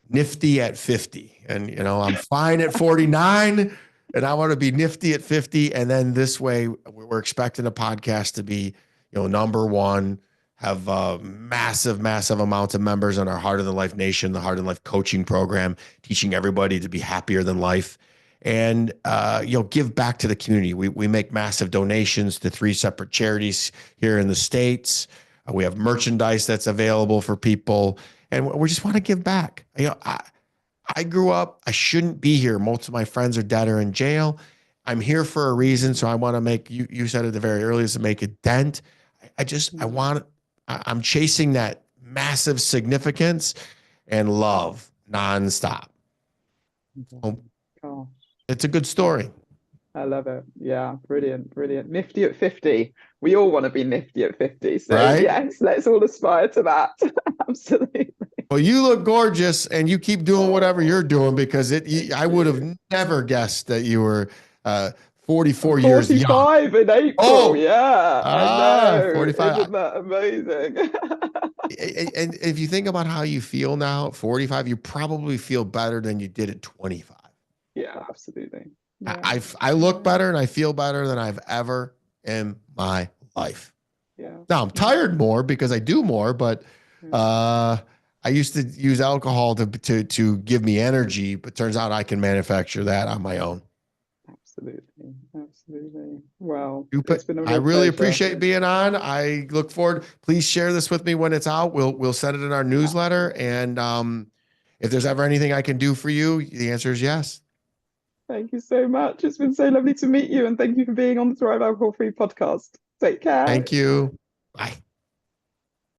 nifty at 50. And I'm fine at 49 and I want to be nifty at 50 and then this way we're expecting a podcast to be, number one, have massive amounts of members in our Heart of the Life Nation, the Heart of Life coaching program, teaching everybody to be happier than life. And give back to the community. We make massive donations to 3 separate charities here in the States. We have merchandise that's available for people, and we just want to give back. I grew up. I shouldn't be here. Most of my friends are dead or in jail. I'm here for a reason, so I want to make you. You said it the very earliest to make a dent. I Mm. want. I'm chasing that massive significance and love nonstop. Yeah. Oh, Gosh. it's a good Well, story. I love it. Yeah, brilliant, brilliant. Nifty at 50. We all want to be nifty at 50. So Right? yes, let's all aspire to that. Absolutely. Well, you look gorgeous and you keep doing whatever Oh, you're doing because thank I would have you. never guessed that you were uh, I'm 44 years young. 45 in April. Oh, Yeah, I know. 45. Isn't that amazing? And if you think about how you feel now at 45, you probably feel better than you did at 25. Yeah, absolutely. I, Yeah, I, I look yeah, better and I feel better than I've ever in my life. yeah, Now I'm yeah, tired more because I do more, but yeah. uh, I used to use alcohol to give me energy, but turns out I can manufacture that on my own. Absolutely, absolutely. Well, Dupe, it's been a I real really pleasure. appreciate being on. I look forward. Please share this with me when it's out. We'll send it in our newsletter. And if there's ever anything I can do for you, the answer is yes. Thank you so much. It's been so lovely to meet you, and thank you for being on the Thrive Alcohol Free podcast. Take care. Thank you. Bye.